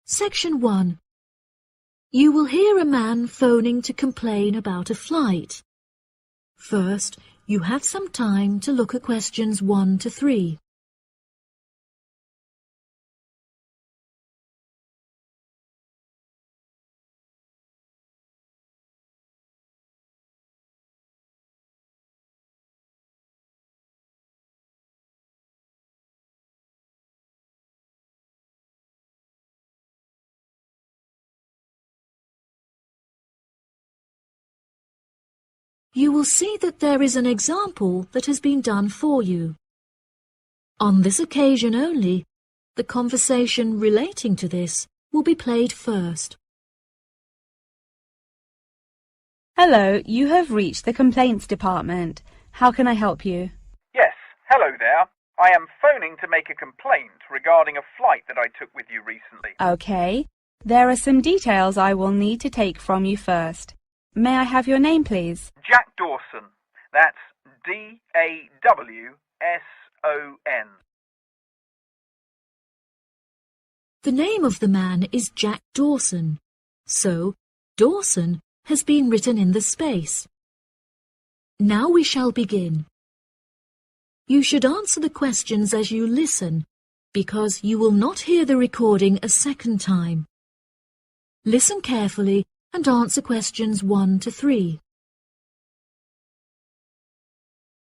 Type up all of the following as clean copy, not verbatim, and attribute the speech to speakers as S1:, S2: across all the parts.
S1: Section 1. You will hear a man phoning to complain about a flight. First, you have some time to look at questions 1 to 3. You will see that there is an example that has been done for you. On this occasion only, the conversation relating to this will be played first.
S2: Hello, you have reached the complaints department. How can I help you?
S3: Yes, hello there. I am phoning to make a complaint regarding a flight that I took with you recently.
S2: Okay. There are some details I will need to take from you first. May I have your name, please?
S3: Jack Dawson. That's D-A-W-S-O-N.
S1: The name of the man is Jack Dawson, so Dawson has been written in the space. Now we shall begin. You should answer the questions as you listen, because you will not hear the recording a second time. Listen carefully and answer questions 1 to 3.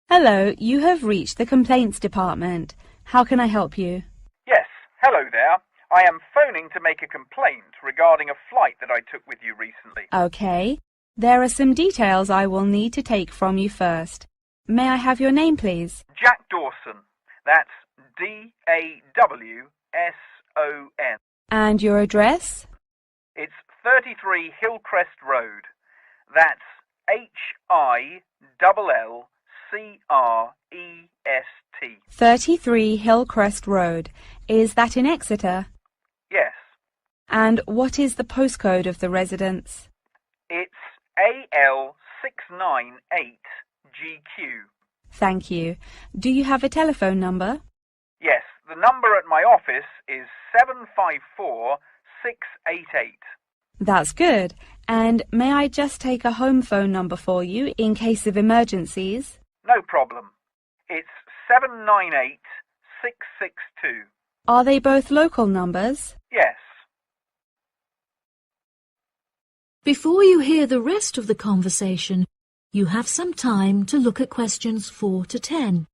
S2: Hello, you have reached the complaints department. How can I help you?
S3: Yes, hello there. I am phoning to make a complaint regarding a flight that I took with you recently.
S2: Okay. There are some details I will need to take from you first. May I have your name, please?
S3: Jack Dawson. That's D-A-W-S-O-N.
S2: And your address?
S3: It's 33 Hillcrest Road. That's Hillcrest.
S2: 33 Hillcrest Road. Is that in Exeter?
S3: Yes.
S2: And what is the postcode of the residence?
S3: It's AL698GQ.
S2: Thank you. Do you have a telephone number?
S3: Yes, the number at my office is 754688.
S2: That's good. And may I just take a home phone number for you in case of emergencies?
S3: No problem. It's 798662.
S2: Are they both local numbers?
S3: Yes.
S1: Before you hear the rest of the conversation, you have some time to look at questions 4 to 10.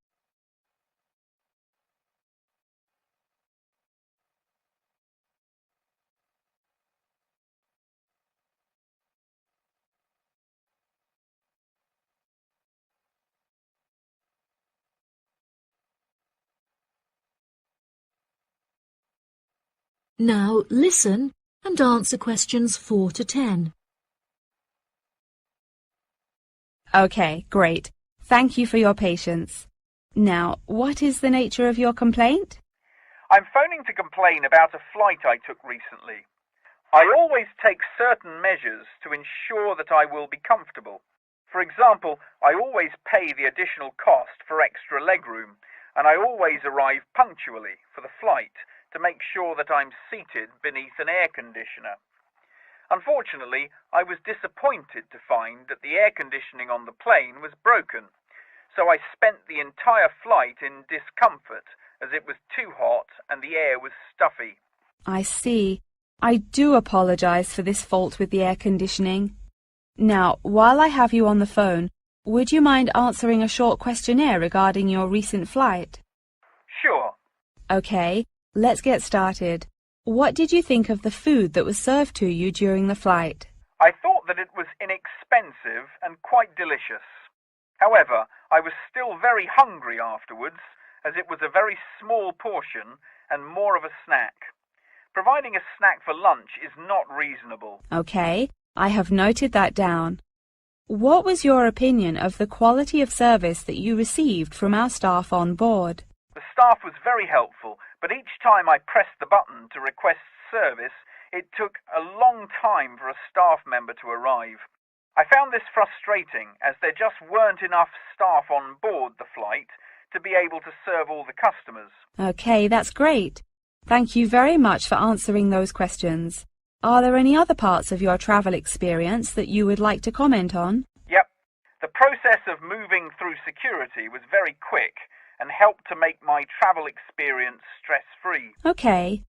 S1: Now listen and answer questions 4 to 10.
S2: Okay, great. Thank you for your patience. Now, what is the nature of your complaint?
S3: I'm phoning to complain about a flight I took recently. I always take certain measures to ensure that I will be comfortable. For example, I always pay the additional cost for extra legroom, and I always arrive punctually for the flight to make sure that I'm seated beneath an air conditioner. Unfortunately, I was disappointed to find that the air conditioning on the plane was broken, so I spent the entire flight in discomfort as it was too hot and the air was stuffy.
S2: I see. I do apologize for this fault with the air conditioning. Now, while I have you on the phone, would you mind answering a short questionnaire regarding your recent flight?
S3: Sure.
S2: Okay, let's get started. What did you think of the food that was served to you during the flight?
S3: I thought that it was inexpensive and quite delicious. However, I was still very hungry afterwards, as it was a very small portion and more of a snack. Providing a snack for lunch is not reasonable.
S2: Okay, I have noted that down. What was your opinion of the quality of service that you received from our staff on board?
S3: The staff was very helpful, but each time I pressed the button to request service, it took a long time for a staff member to arrive. I found this frustrating, as there just weren't enough staff on board the flight to be able to serve all the customers.
S2: Okay, that's great. Thank you very much for answering those questions. Are there any other parts of your travel experience that you would like to comment on?
S3: Yep. The process of moving through security was very quick and helped to make my travel experience stress-free.
S2: Okay.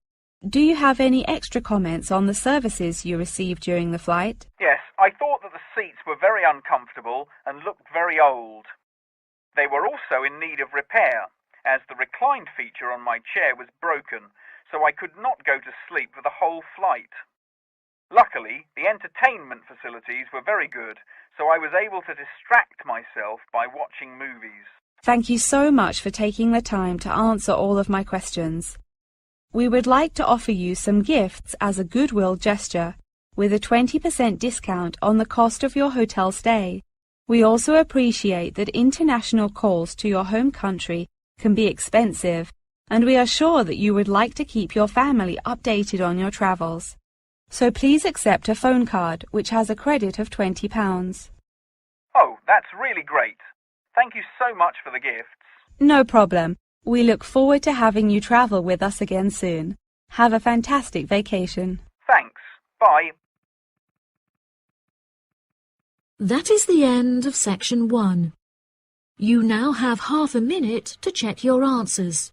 S2: Do you have any extra comments on the services you received during the flight?
S3: Yes, I thought that the seats were very uncomfortable and looked very old. They were also in need of repair, as the recline feature on my chair was broken, so I could not go to sleep for the whole flight. Luckily, the entertainment facilities were very good, so I was able to distract myself by watching movies.
S2: Thank you so much for taking the time to answer all of my questions. We would like to offer you some gifts as a goodwill gesture, with a 20% discount on the cost of your hotel stay. We also appreciate that international calls to your home country can be expensive, and we are sure that you would like to keep your family updated on your travels. So please accept a phone card which has a credit of £20.
S3: Oh, that's really great. Thank you so much for the gifts.
S2: No problem. We look forward to having you travel with us again soon. Have a fantastic vacation.
S3: Thanks. Bye.
S1: That is the end of section 1. You now have half a minute to check your answers.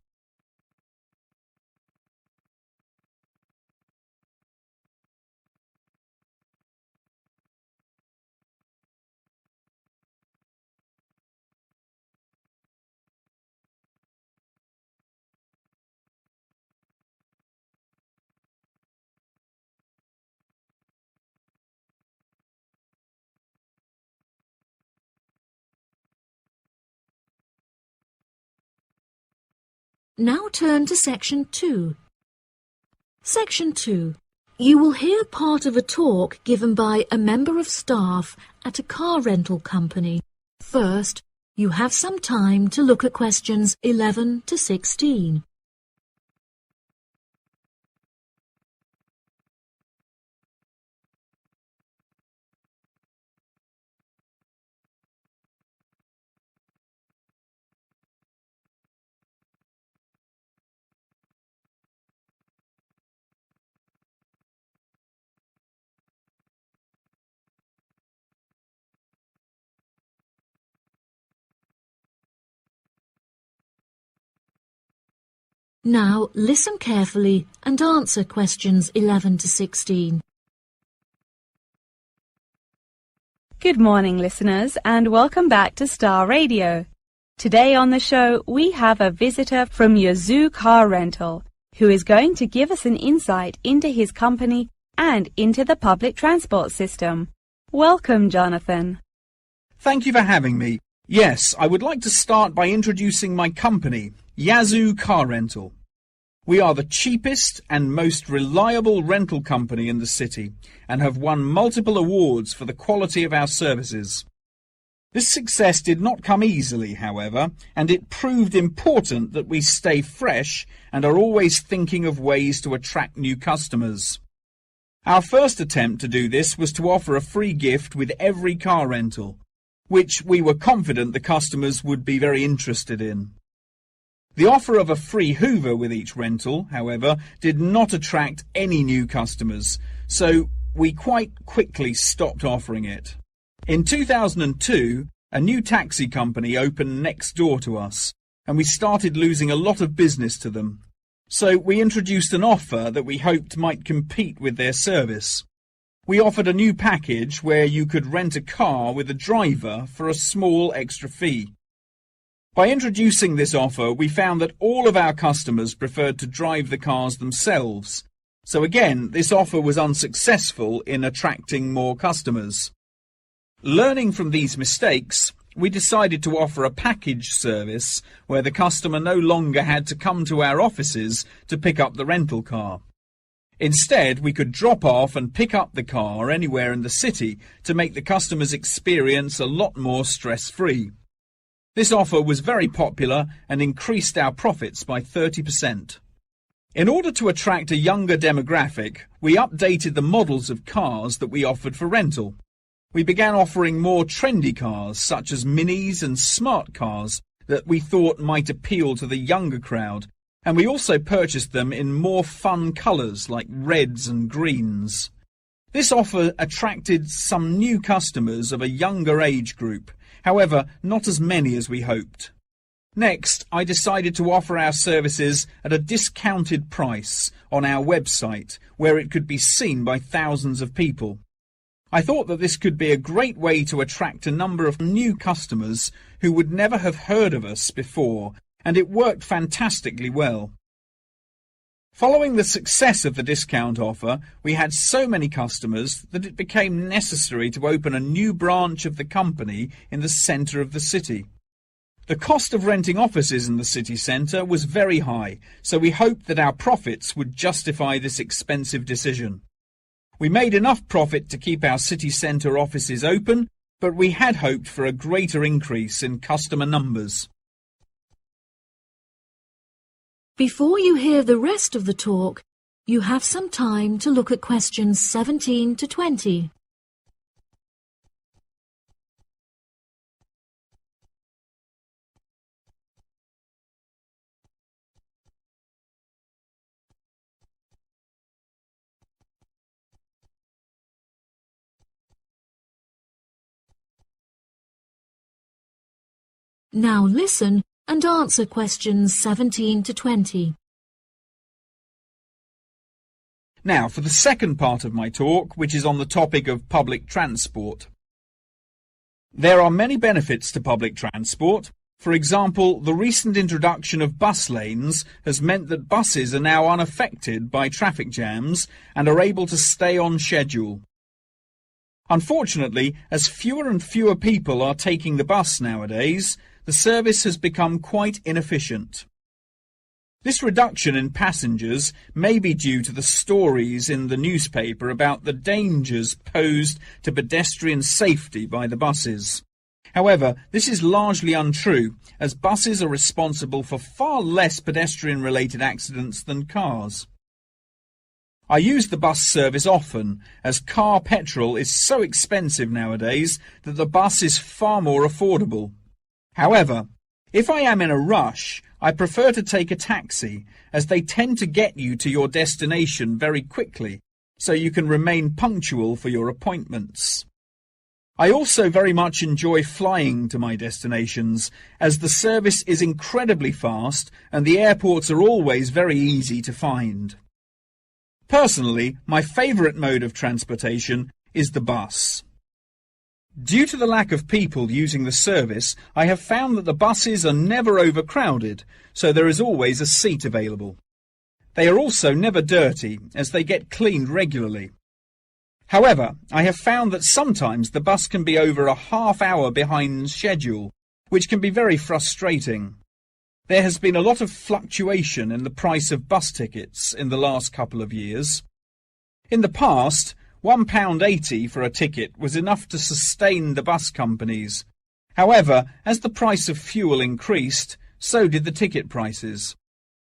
S1: Now turn to section 2. Section 2. You will hear part of a talk given by a member of staff at a car rental company. First, you have some time to look at questions 11 to 16. Now listen carefully and answer questions 11 to 16.
S2: Good morning, listeners, and welcome back to Star Radio. Today on the show, we have a visitor from Yazoo Car Rental, who is going to give us an insight into his company and into the public transport system. Welcome, Jonathan.
S4: Thank you for having me. Yes, I would like to start by introducing my company, Yazoo Car Rental. We are the cheapest and most reliable rental company in the city and have won multiple awards for the quality of our services. This success did not come easily, however, and it proved important that we stay fresh and are always thinking of ways to attract new customers. Our first attempt to do this was to offer a free gift with every car rental, which we were confident the customers would be very interested in. The offer of a free Hoover with each rental, however, did not attract any new customers, so we quite quickly stopped offering it. In 2002, a new taxi company opened next door to us, and we started losing a lot of business to them. So we introduced an offer that we hoped might compete with their service. We offered a new package where you could rent a car with a driver for a small extra fee. By introducing this offer, we found that all of our customers preferred to drive the cars themselves. So again, this offer was unsuccessful in attracting more customers. Learning from these mistakes, we decided to offer a package service where the customer no longer had to come to our offices to pick up the rental car. Instead, we could drop off and pick up the car anywhere in the city to make the customer's experience a lot more stress-free. This offer was very popular and increased our profits by 30%. In order to attract a younger demographic, we updated the models of cars that we offered for rental. We began offering more trendy cars, such as minis and smart cars, that we thought might appeal to the younger crowd, and we also purchased them in more fun colours like reds and greens. This offer attracted some new customers of a younger age group, however, not as many as we hoped. Next, I decided to offer our services at a discounted price on our website, where it could be seen by thousands of people. I thought that this could be a great way to attract a number of new customers who would never have heard of us before, and it worked fantastically well. Following the success of the discount offer, we had so many customers that it became necessary to open a new branch of the company in the centre of the city. The cost of renting offices in the city centre was very high, so we hoped that our profits would justify this expensive decision. We made enough profit to keep our city centre offices open, but we had hoped for a greater increase in customer numbers.
S1: Before you hear the rest of the talk, you have some time to look at questions 17 to 20. Now listen and answer questions 17 to 20.
S4: Now for the second part of my talk, which is on the topic of public transport. There are many benefits to public transport. For example, the recent introduction of bus lanes has meant that buses are now unaffected by traffic jams and are able to stay on schedule. Unfortunately, as fewer and fewer people are taking the bus nowadays, the service has become quite inefficient. This reduction in passengers may be due to the stories in the newspaper about the dangers posed to pedestrian safety by the buses. However, this is largely untrue, as buses are responsible for far less pedestrian-related accidents than cars. I use the bus service often, as car petrol is so expensive nowadays that the bus is far more affordable. However, if I am in a rush, I prefer to take a taxi, as they tend to get you to your destination very quickly, so you can remain punctual for your appointments. I also very much enjoy flying to my destinations, as the service is incredibly fast and the airports are always very easy to find. Personally, my favourite mode of transportation is the bus. Due to the lack of people using the service, I have found that the buses are never overcrowded, so there is always a seat available. They are also never dirty, as they get cleaned regularly. However, I have found that sometimes the bus can be over a half hour behind schedule, which can be very frustrating. There has been a lot of fluctuation in the price of bus tickets in the last couple of years. In the past, £1.80 for a ticket was enough to sustain the bus companies. However, as the price of fuel increased, so did the ticket prices.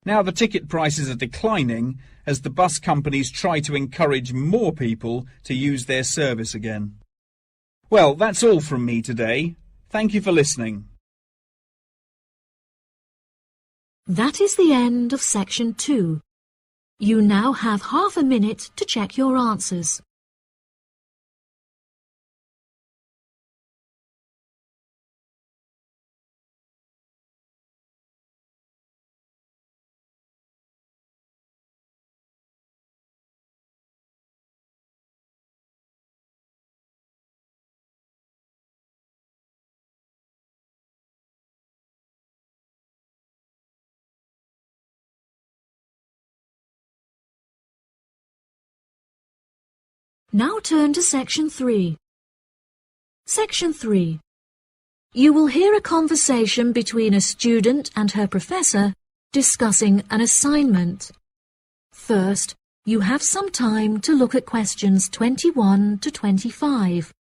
S4: Now the ticket prices are declining as the bus companies try to encourage more people to use their service again. Well, that's all from me today. Thank you for listening.
S1: That is the end of section 2. You now have half a minute to check your answers. Now turn to section 3. Section 3. You will hear a conversation between a student and her professor discussing an assignment. First, you have some time to look at questions 21 to 25.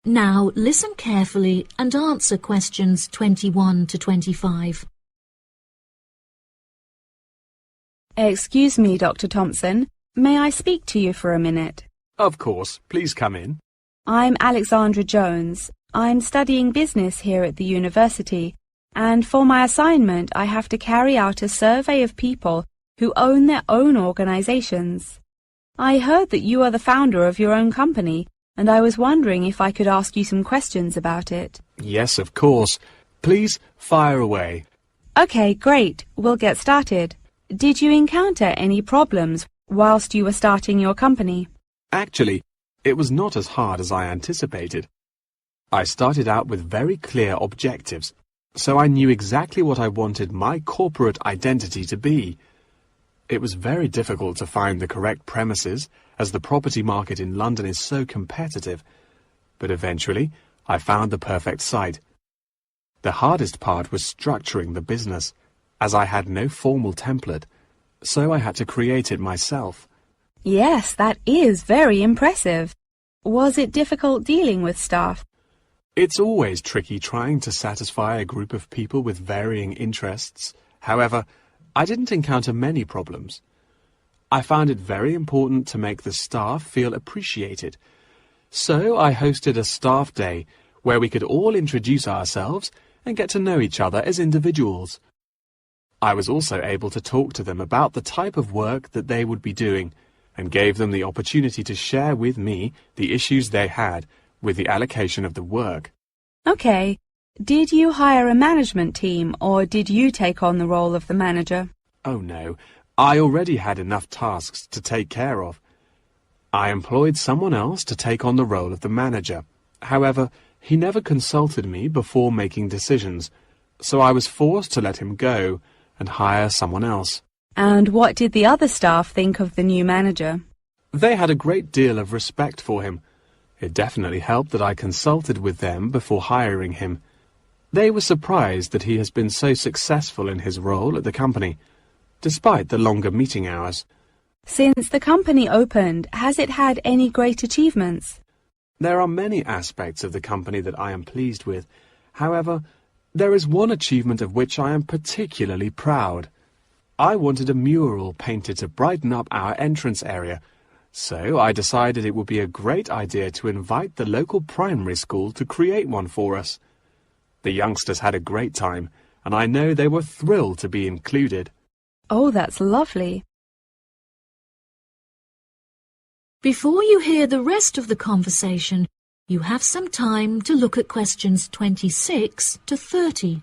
S1: Now listen carefully and answer questions 21 to 25.
S2: Excuse me, Dr. Thompson. May I speak to you for a minute?
S5: Of course. Please come in.
S2: I'm Alexandra Jones. I'm studying business here at the university, and for my assignment I have to carry out a survey of people who own their own organizations. I heard that you are the founder of your own company, and I was wondering if I could ask you some questions about it.
S5: Yes, of course. Please fire away.
S2: Okay, great. We'll get started. Did you encounter any problems whilst you were starting your company?
S5: Actually, it was not as hard as I anticipated. I started out with very clear objectives, so I knew exactly what I wanted my corporate identity to be. It was very difficult to find the correct premises, as the property market in London is so competitive, but eventually I found the perfect site. The hardest part was structuring the business, as I had no formal template, so I had to create it myself.
S2: Yes, that is very impressive. Was it difficult dealing with staff?
S5: It's always tricky trying to satisfy a group of people with varying interests. However, I didn't encounter many problems. I found it very important to make the staff feel appreciated. So I hosted a staff day where we could all introduce ourselves and get to know each other as individuals. I was also able to talk to them about the type of work that they would be doing and gave them the opportunity to share with me the issues they had with the allocation of the work.
S2: Okay. Did you hire a management team, or did you take on the role of the manager?
S5: Oh no, I already had enough tasks to take care of. I employed someone else to take on the role of the manager. However, he never consulted me before making decisions, so I was forced to let him go and hire someone else.
S2: And what did the other staff think of the new manager?
S5: They had a great deal of respect for him. It definitely helped that I consulted with them before hiring him. They were surprised that he has been so successful in his role at the company, despite the longer meeting hours.
S2: Since the company opened, has it had any great achievements?
S5: There are many aspects of the company that I am pleased with. However, there is one achievement of which I am particularly proud. I wanted a mural painted to brighten up our entrance area, so I decided it would be a great idea to invite the local primary school to create one for us. The youngsters had a great time, and I know they were thrilled to be included.
S2: Oh, that's lovely.
S1: Before you hear the rest of the conversation, you have some time to look at questions 26 to 30.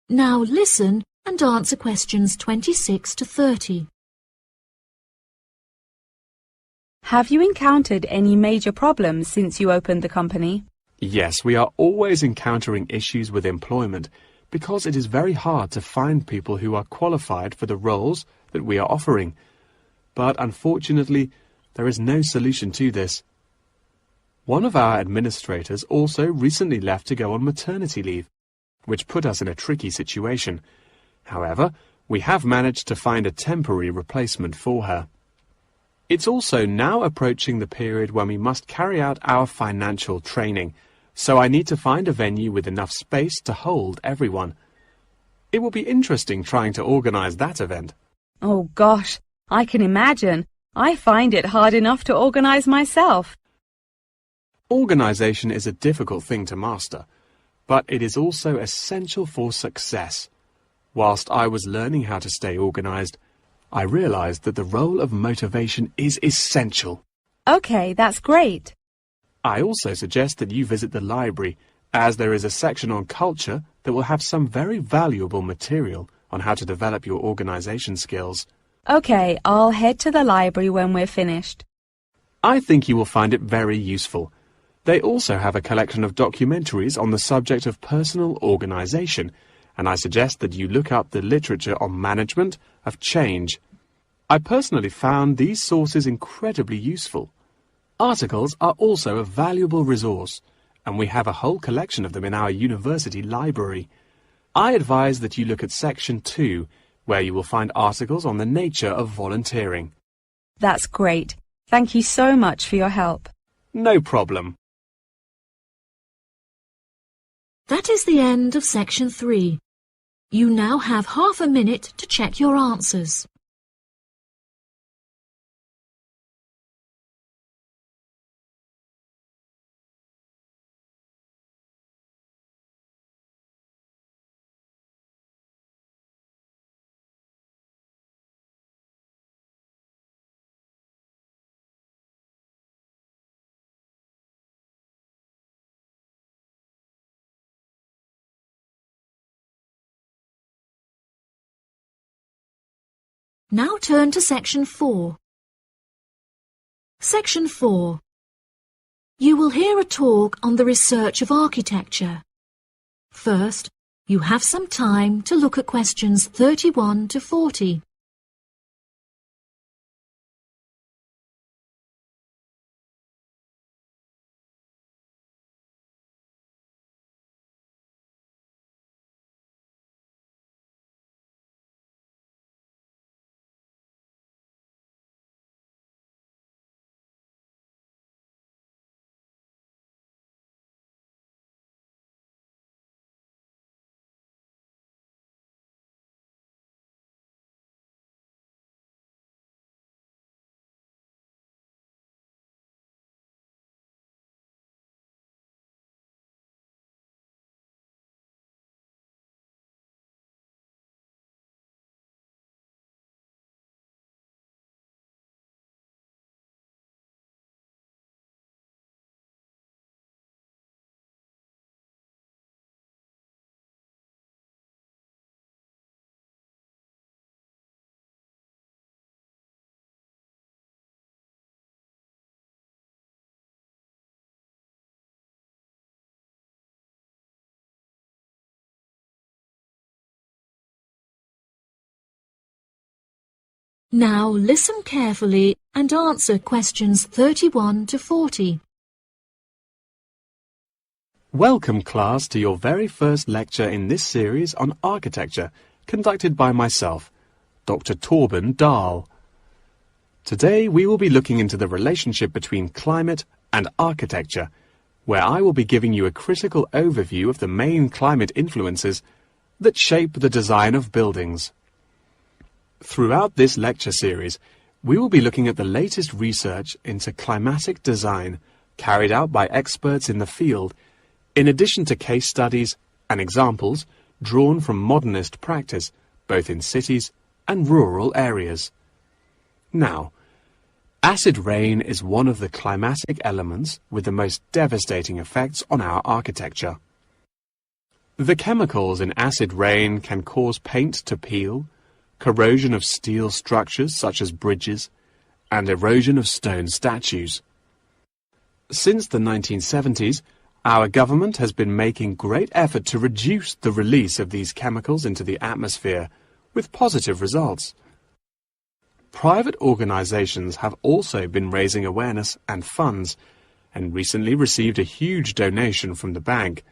S1: Now listen and answer questions 26 to 30.
S2: Have you encountered any major problems since you opened the company?
S5: Yes, we are always encountering issues with employment because it is very hard to find people who are qualified for the roles that we are offering. But unfortunately, there is no solution to this. One of our administrators also recently left to go on maternity leave, which put us in a tricky situation. However, we have managed to find a temporary replacement for her. It's also now approaching the period when we must carry out our financial training, so I need to find a venue with enough space to hold everyone. It will be interesting trying to organize that event.
S2: Oh gosh, I can imagine. I find it hard enough to organize myself.
S5: Organization is a difficult thing to master, but it is also essential for success. Whilst I was learning how to stay organized, I realized that the role of motivation is essential.
S2: Okay, that's great.
S5: I also suggest that you visit the library, as there is a section on culture that will have some very valuable material on how to develop your organization skills.
S2: Okay, I'll head to the library when we're finished.
S5: I think you will find it very useful. They also have a collection of documentaries on the subject of personal organization, and I suggest that you look up the literature on management of change. I personally found these sources incredibly useful. Articles are also a valuable resource, and we have a whole collection of them in our university library. I advise that you look at Section 2, where you will find articles on the nature of volunteering.
S2: That's great. Thank you so much for your help.
S5: No problem.
S1: That is the end of Section 3. You now have half a minute to check your answers. Now turn to Section 4. Section 4. You will hear a talk on the research of architecture. First, you have some time to look at questions 31 to 40. Now listen carefully and answer questions 31 to 40.
S5: Welcome, class, to your very first lecture in this series on architecture, conducted by myself, Dr. Torben Dahl. Today we will be looking into the relationship between climate and architecture, where I will be giving you a critical overview of the main climate influences that shape the design of buildings. Throughout this lecture series, we will be looking at the latest research into climatic design carried out by experts in the field, in addition to case studies and examples drawn from modernist practice, both in cities and rural areas. Now, acid rain is one of the climatic elements with the most devastating effects on our architecture. The chemicals in acid rain can cause paint to peel, corrosion of steel structures such as bridges, and erosion of stone statues. Since the 1970s, our government has been making great effort to reduce the release of these chemicals into the atmosphere, with positive results. Private organizations have also been raising awareness and funds, and recently received a huge donation from the bank.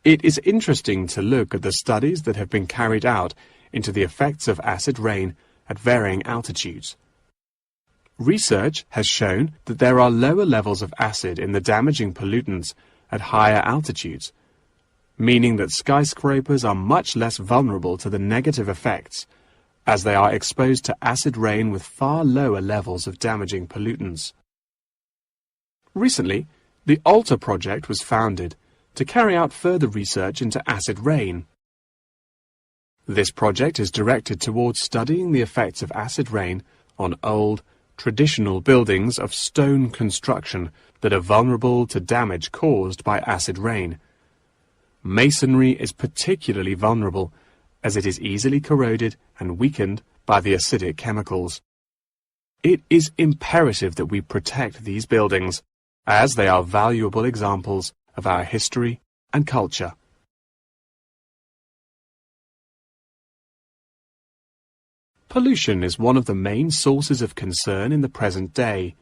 S5: It is interesting to look at the studies that have been carried out into the effects of acid rain at varying altitudes. Research has shown that there are lower levels of acid in the damaging pollutants at higher altitudes, meaning that skyscrapers are much less vulnerable to the negative effects, as they are exposed to acid rain with far lower levels of damaging pollutants. Recently, the ALTA project was founded to carry out further research into acid rain. This project is directed towards studying the effects of acid rain on old, traditional buildings of stone construction that are vulnerable to damage caused by acid rain. Masonry is particularly vulnerable, as it is easily corroded and weakened by the acidic chemicals. It is imperative that we protect these buildings, as they are valuable examples of our history and culture. Pollution is one of the main sources of concern in the present day.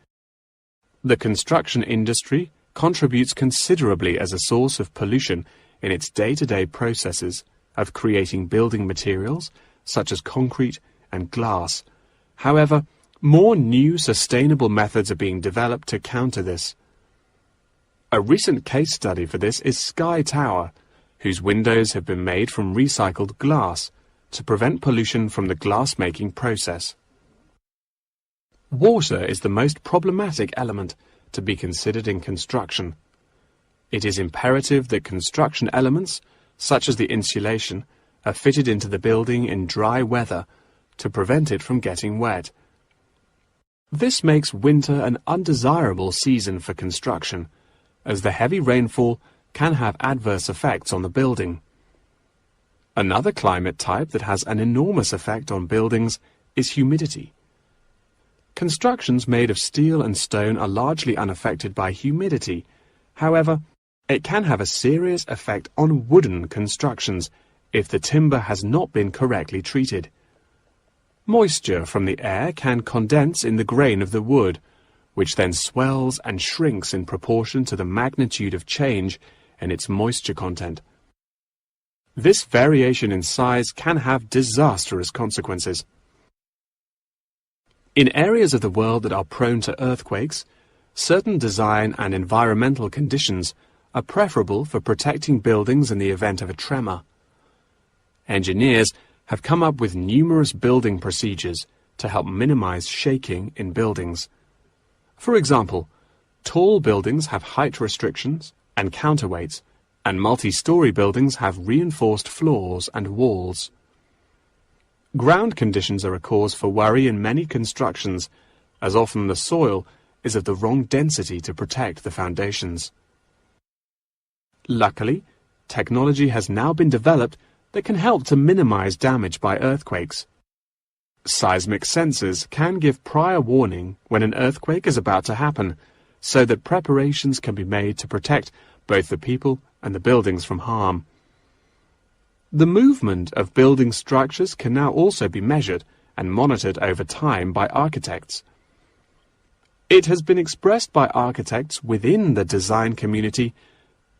S5: The construction industry contributes considerably as a source of pollution in its day-to-day processes of creating building materials such as concrete and glass. However, more new sustainable methods are being developed to counter this. A recent case study for this is Sky Tower, whose windows have been made from recycled glass to prevent pollution from the glass-making process. Water is the most problematic element to be considered in construction. It is imperative that construction elements, such as the insulation, are fitted into the building in dry weather to prevent it from getting wet. This makes winter an undesirable season for construction, as the heavy rainfall can have adverse effects on the building. Another climate type that has an enormous effect on buildings is humidity. Constructions made of steel and stone are largely unaffected by humidity. However, it can have a serious effect on wooden constructions if the timber has not been correctly treated. Moisture from the air can condense in the grain of the wood, which then swells and shrinks in proportion to the magnitude of change in its moisture content. This variation in size can have disastrous consequences. In areas of the world that are prone to earthquakes, certain design and environmental conditions are preferable for protecting buildings in the event of a tremor. Engineers have come up with numerous building procedures to help minimize shaking in buildings. For example, tall buildings have height restrictions and counterweights, and multi-story buildings have reinforced floors and walls. Ground conditions are a cause for worry in many constructions, as often the soil is of the wrong density to protect the foundations. Luckily, technology has now been developed that can help to minimize damage by earthquakes. Seismic sensors can give prior warning when an earthquake is about to happen, so that preparations can be made to protect both the people and the buildings from harm. The movement of building structures can now also be measured and monitored over time by architects. It has been expressed by architects within the design community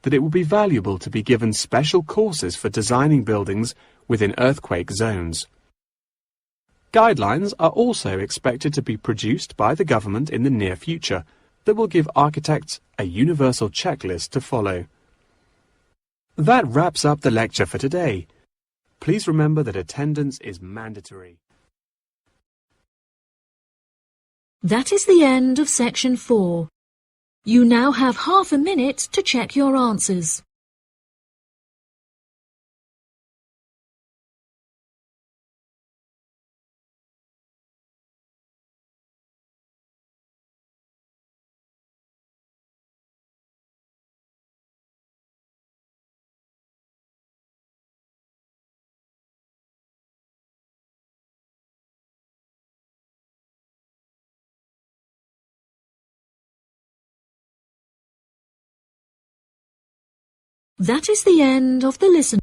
S5: that it would be valuable to be given special courses for designing buildings within earthquake zones. Guidelines are also expected to be produced by the government in the near future that will give architects a universal checklist to follow. That wraps up the lecture for today. Please remember that attendance is mandatory.
S1: That is the end of section 4. You now have half a minute to check your answers. That is the end of the listen.